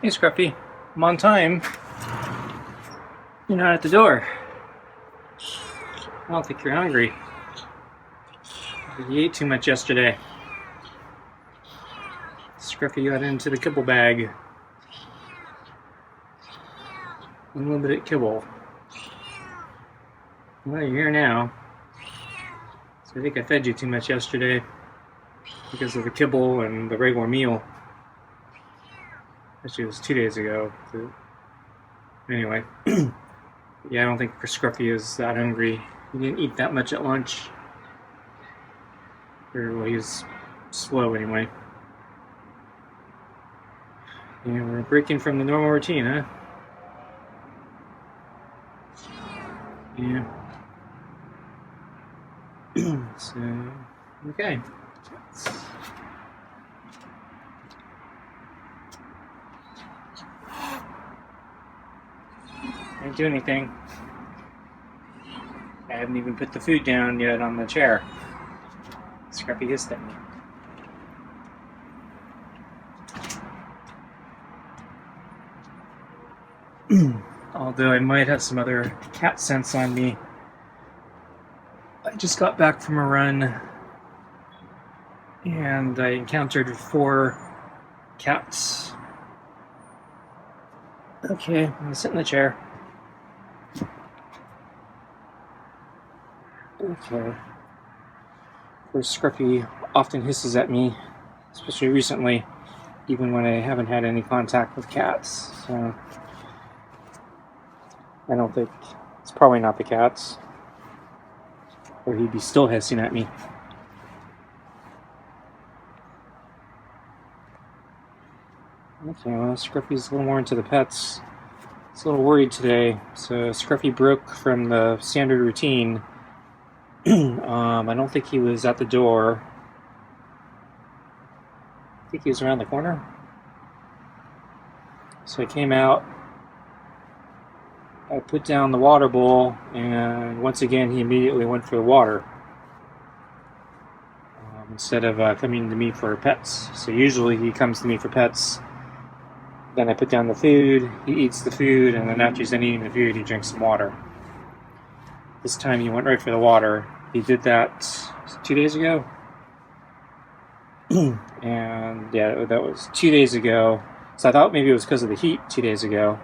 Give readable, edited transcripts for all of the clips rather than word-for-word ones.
Hey Scruffy, I'm on time. You're not at the door. I don't think you're hungry. You ate too much yesterday. Scruffy got into the kibble bag. Unlimited kibble. Well, you're here now. So I think I fed you too much yesterday because of the kibble and the regular meal. Actually, it was 2 days ago. Anyway, yeah, I don't think Scruffy is that hungry. He didn't eat that much at lunch. Or, well, he was slow anyway. Yeah, we're breaking from the normal routine, huh? Yeah. So, okay. Can't do anything. I haven't even put the food down yet on the chair. Scruffy hissed at me. Although I might have some other cat scents on me. I just got back from a run and I encountered 4 cats. Okay, I'm gonna sit in the chair. Okay. Of course, Scruffy often hisses at me, especially recently, even when I haven't had any contact with cats. So I don't think it's probably not the cats, or he'd be still hissing at me. Okay, well, Scruffy's a little more into the pets. He's a little worried today, so Scruffy broke from the standard routine. I don't think he was at the door. I think he was around the corner. So I came out, I put down the water bowl, and once again he immediately went for the water. Instead of coming to me for pets. So usually he comes to me for pets, then I put down the food, he eats the food, and then after he's done eating the food, he drinks some water. This time he went right for the water. He did that 2 days ago. And yeah, that was 2 days ago. So I thought maybe it was because of the heat 2 days ago.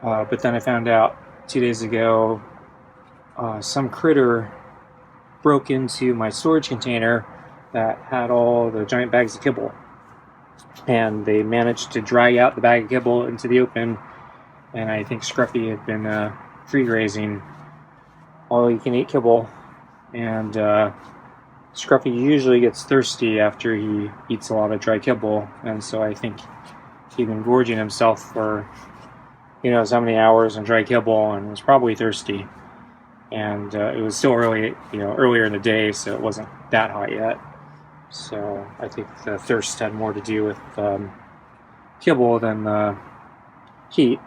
But then I found out 2 days ago some critter broke into my storage container that had all the giant bags of kibble. And they managed to drag out the bag of kibble into the open. And I think Scruffy had been free grazing all you can eat kibble. And Scruffy usually gets thirsty after he eats a lot of dry kibble, and so I think he'd been gorging himself for who knows how many hours on dry kibble, and was probably thirsty. And it was still early, earlier in the day, so it wasn't that hot yet. So I think the thirst had more to do with kibble than the heat.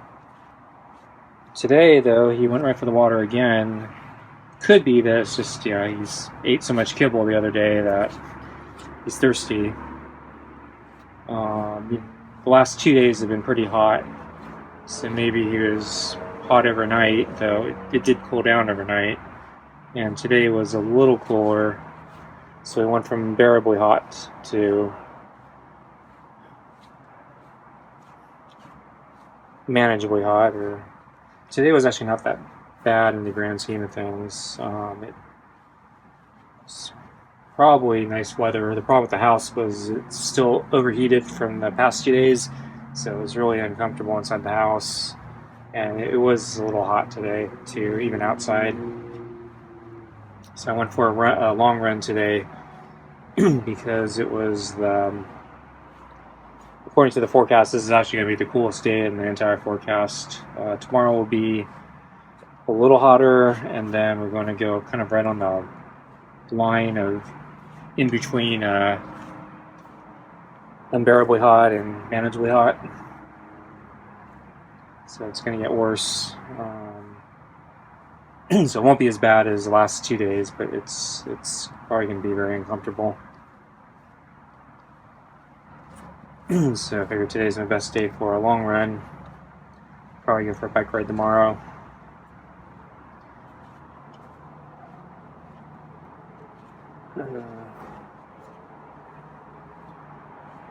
Today, though, he went right for the water again. Could be that it's just, he's ate so much kibble the other day that he's thirsty. The last 2 days have been pretty hot, so maybe he was hot overnight, though it did cool down overnight. And today was a little cooler, so he went from bearably hot to manageably hot. Or today was actually not that bad in the grand scheme of things. It's probably nice weather. The problem with the house was it's still overheated from the past 2 days, so it was really uncomfortable inside the house, and it was a little hot today too, even outside. So I went for a long run today because it was according to the forecast, this is actually going to be the coolest day in the entire forecast. Tomorrow will be a little hotter, and then we're going to go kind of right on the line of in between unbearably hot and manageably hot. So it's going to get worse. So it won't be as bad as the last 2 days, but it's probably going to be very uncomfortable. So I figured today's my best day for a long run. Probably go for a bike ride tomorrow.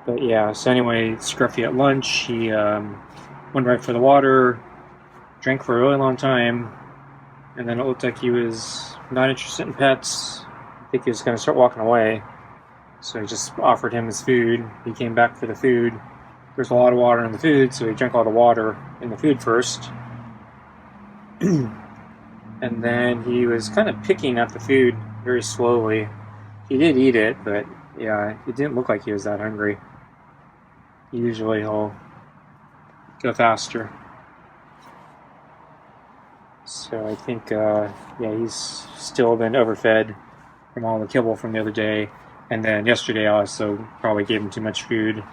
But yeah, so anyway, Scruffy at lunch, he went right for the water, drank for a really long time, and then it looked like he was not interested in pets. I think he was going to start walking away. So I just offered him his food. He came back for the food. There's a lot of water in the food, so he drank all the water in the food first. And then he was kind of picking at the food very slowly. He did eat it, but yeah, it didn't look like he was that hungry. Usually he'll go faster. So I think, yeah, he's still been overfed from all the kibble from the other day. And then yesterday I also probably gave him too much food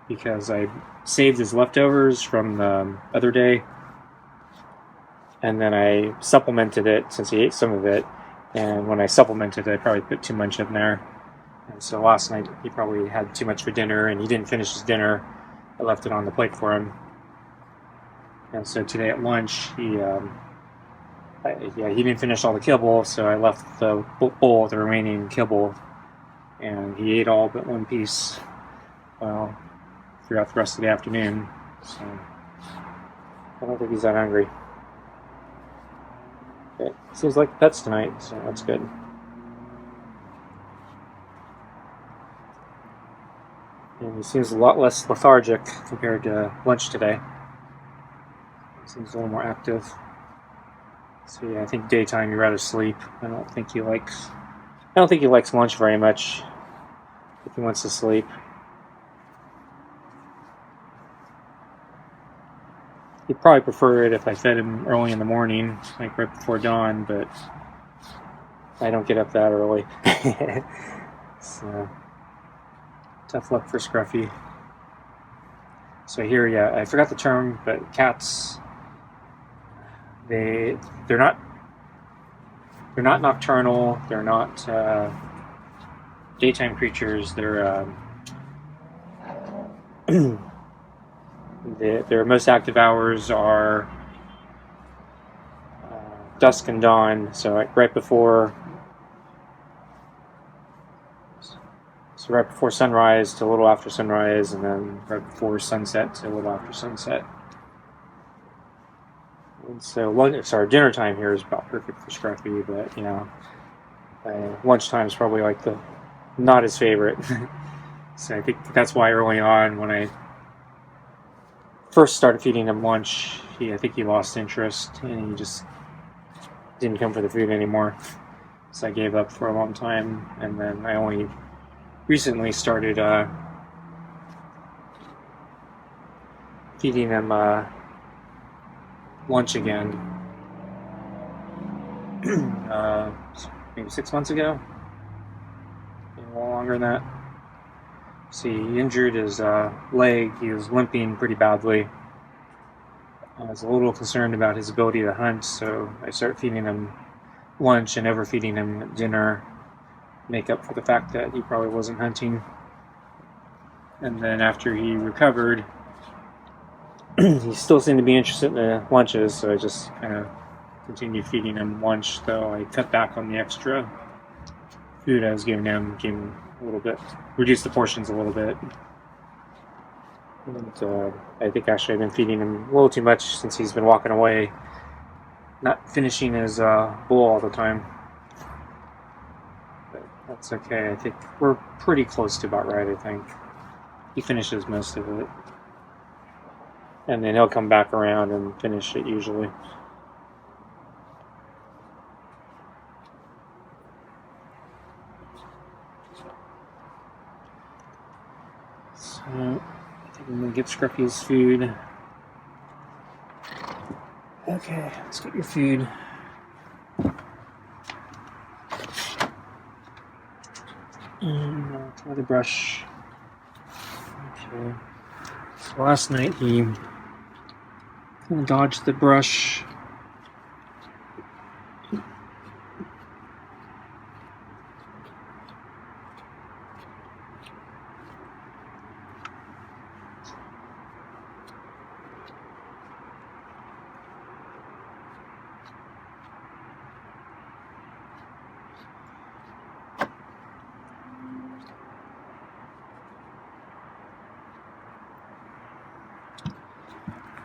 because I saved his leftovers from the other day. And then I supplemented it since he ate some of it. And when I supplemented it, I probably put too much in there. And so last night he probably had too much for dinner and he didn't finish his dinner. I left it on the plate for him. And so today at lunch, he didn't finish all the kibble, so I left the bowl with the remaining kibble. And he ate all but one piece, well, throughout the rest of the afternoon. So I don't think he's that hungry. It seems like pets tonight, so that's good. And he seems a lot less lethargic compared to lunch today. He seems a little more active. So yeah, I think daytime he'd rather sleep. I don't think he likes lunch very much if he wants to sleep. He'd probably prefer it if I fed him early in the morning, like right before dawn, but I don't get up that early. So, tough luck for Scruffy. So here, yeah, I forgot the term, but cats, they're not nocturnal, they're not daytime creatures, they're their most active hours are dusk and dawn, so like right before sunrise to a little after sunrise, and then right before sunset to a little after sunset. And so dinner time here is about perfect for Scruffy, but you know, lunchtime is probably like not his favorite. So I think that's why early on when I first started feeding him lunch, I think he lost interest and he just didn't come for the food anymore. So I gave up for a long time, and then I only recently started feeding him lunch again. Maybe 6 months ago, maybe a little longer than that. See, he injured his leg. He was limping pretty badly. I was a little concerned about his ability to hunt, so I started feeding him lunch and overfeeding him dinner, make up for the fact that he probably wasn't hunting. And then after he recovered, he still seemed to be interested in the lunches, so I just kind of continued feeding him lunch, though I cut back on the extra food I was giving him, a little bit, reduced the portions a little bit. And I think actually I've been feeding him a little too much since he's been walking away, not finishing his bowl all the time. But that's okay. I think we're pretty close to about right, I think. He finishes most of it. And then he'll come back around and finish it usually. So, I think I'm going to give Scruffy his food. Okay, let's get your food. And another brush. Okay. So last night he kind of dodged the brush.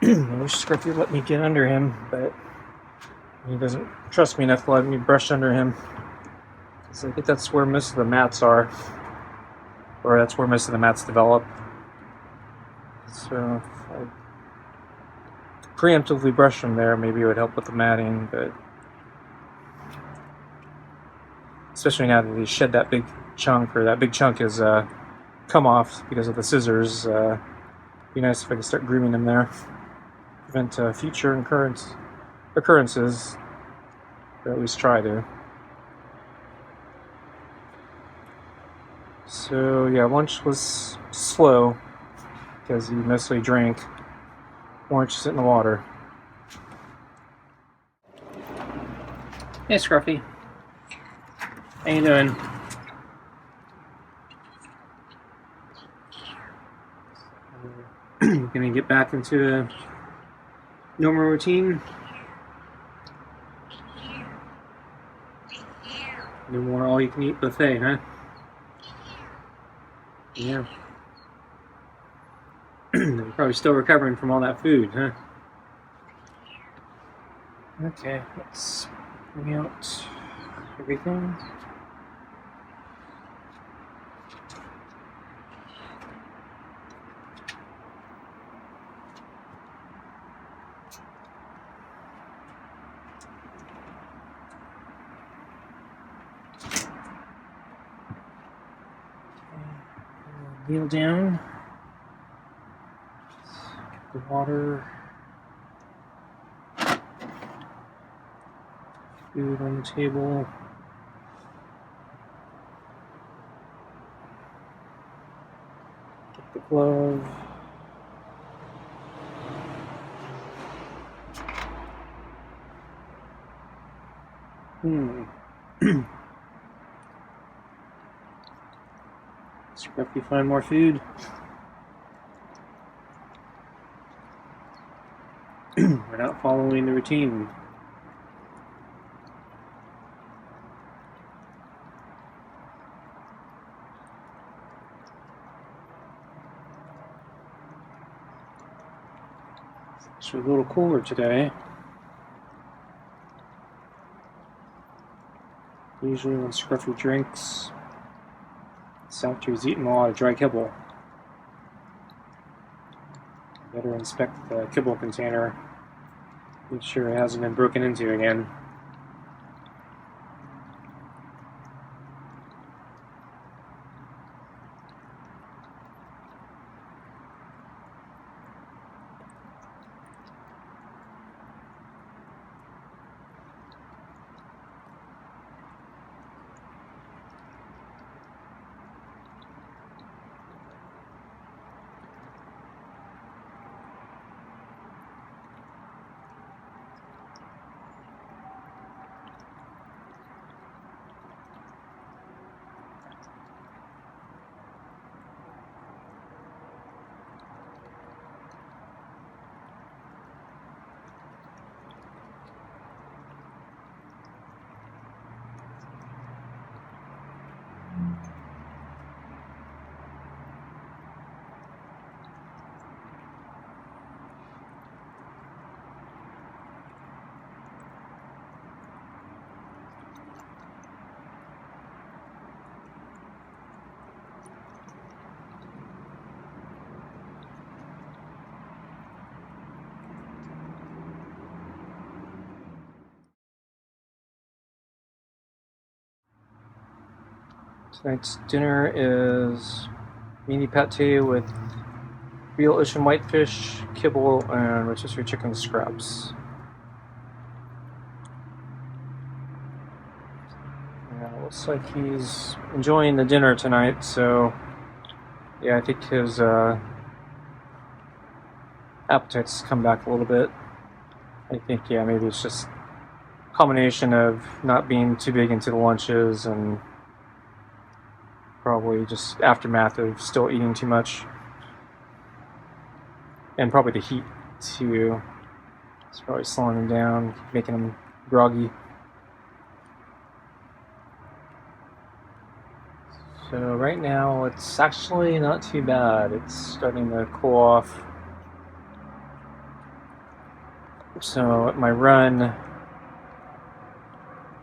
I wish Scruffy would let me get under him, but he doesn't trust me enough to let me brush under him. So I think that's where most of the mats are, or that's where most of the mats develop. So if I preemptively brush them there, maybe it would help with the matting, but especially now that he shed that big chunk, or that big chunk is come off because of the scissors. Be nice if I could start grooming him there, prevent future occurrences, or at least try to. So yeah, lunch was slow because he mostly drank orange juice in the water. Hey Scruffy, how you doing? Gonna get back into the normal routine. No more all-you-can-eat buffet, huh? Yeah. You're probably still recovering from all that food, huh? Okay, let's bring out everything. Kneel down. The water. Food on the table. Get the glove. Scruffy, find more food. We're not following the routine. It's a little cooler today. Usually when Scruffy drinks, it's after he's eaten a lot of dry kibble. Better inspect the kibble container. Make sure it hasn't been broken into again. Tonight's dinner is mini pate with real ocean whitefish, kibble, and rotisserie chicken scraps. Yeah, looks like he's enjoying the dinner tonight, so yeah, I think his appetite's come back a little bit. I think, yeah, maybe it's just a combination of not being too big into the lunches and probably just aftermath of still eating too much. And probably the heat too. It's probably slowing him down, making him groggy. So right now it's actually not too bad. It's starting to cool off. So my run,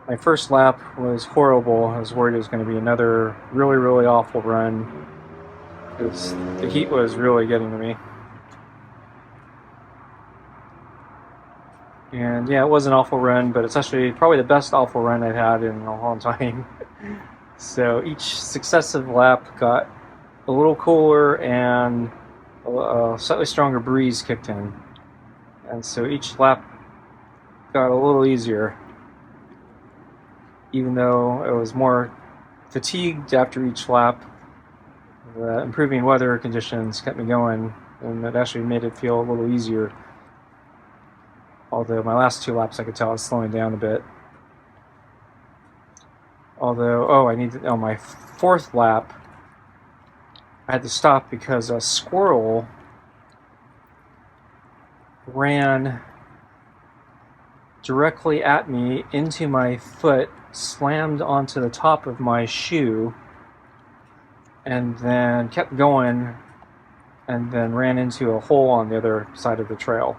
my first lap was horrible. I was worried it was going to be another really, really awful run because the heat was really getting to me. And yeah, it was an awful run, but it's actually probably the best awful run I've had in a long time. So each successive lap got a little cooler and a slightly stronger breeze kicked in. And so each lap got a little easier, even though I was more fatigued after each lap. The improving weather conditions kept me going, and it actually made it feel a little easier. Although my last 2 laps I could tell I was slowing down a bit. Although, on my 4th lap, I had to stop because a squirrel ran directly at me into my foot, slammed onto the top of my shoe, and then kept going, and then ran into a hole on the other side of the trail.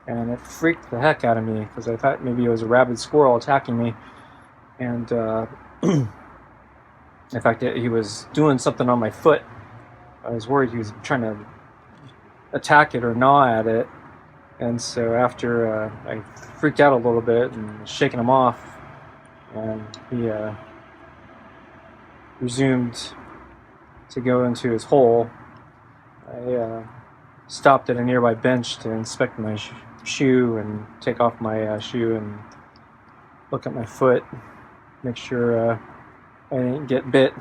And it freaked the heck out of me because I thought maybe it was a rabid squirrel attacking me. And in fact, he was doing something on my foot. I was worried he was trying to attack it or gnaw at it. And so after I freaked out a little bit and was shaking him off, and he resumed to go into his hole, I stopped at a nearby bench to inspect my shoe and take off my shoe and look at my foot, make sure I didn't get bit.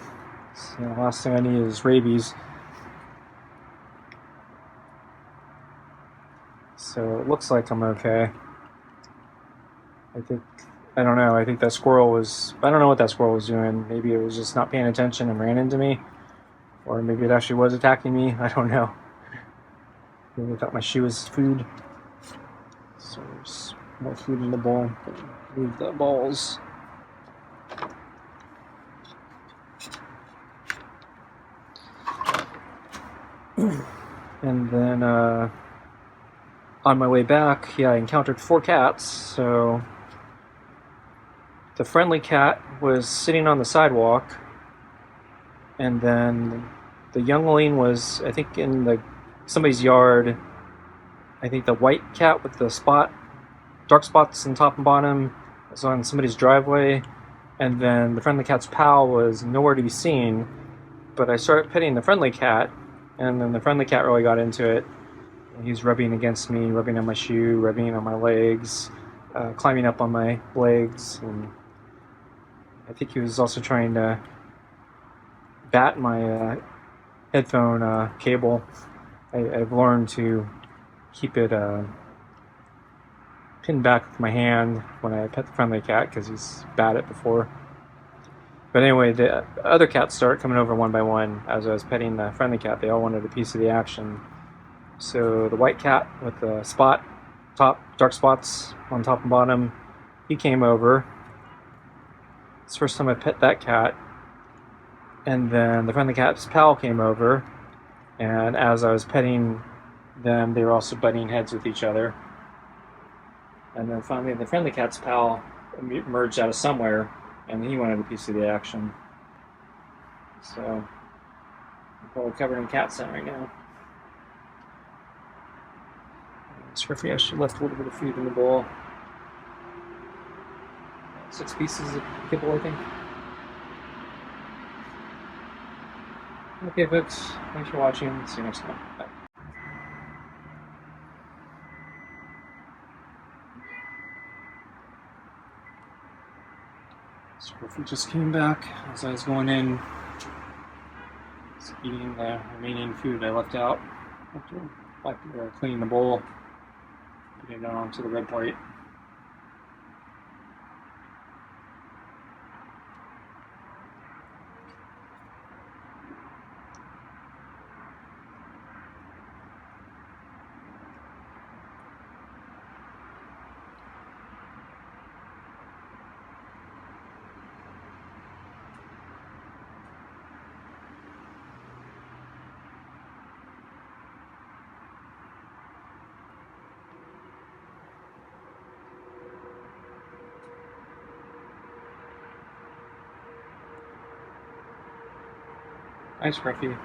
So the last thing I need is rabies. So it looks like I'm okay. I don't know, I think that squirrel was, I don't know what that squirrel was doing. Maybe it was just not paying attention and ran into me. Or maybe it actually was attacking me, I don't know. Maybe I thought my shoe was food. So there's more food in the bowl. Move the balls. And then on my way back, I encountered 4 cats. So the friendly cat was sitting on the sidewalk, and then the youngling was, I think, in somebody's yard. I think the white cat with the dark spots on top and bottom was on somebody's driveway, and then the friendly cat's pal was nowhere to be seen. But I started petting the friendly cat, and then the friendly cat really got into it. He was rubbing against me, rubbing on my shoe, rubbing on my legs, climbing up on my legs, and I think he was also trying to bat my headphone cable. I've learned to keep it pinned back with my hand when I pet the friendly cat because he's bat it before. But anyway, the other cats started coming over one by one as I was petting the friendly cat. They all wanted a piece of the action. So the white cat with the dark spots on top and bottom, he came over. It's the first time I pet that cat. And then the friendly cat's pal came over, and as I was petting them, they were also butting heads with each other. And then finally the friendly cat's pal emerged out of somewhere, and he wanted a piece of the action. So I'm probably covered in cat scent right now. Scruffy actually left a little bit of food in the bowl. 6 pieces of kibble, I think. Okay, folks. Thanks for watching. See you next time. Bye. Scruffy just came back as I was going in. Just eating the remaining food I left out after cleaning the bowl, putting it onto the red plate. Hi, Scruffy.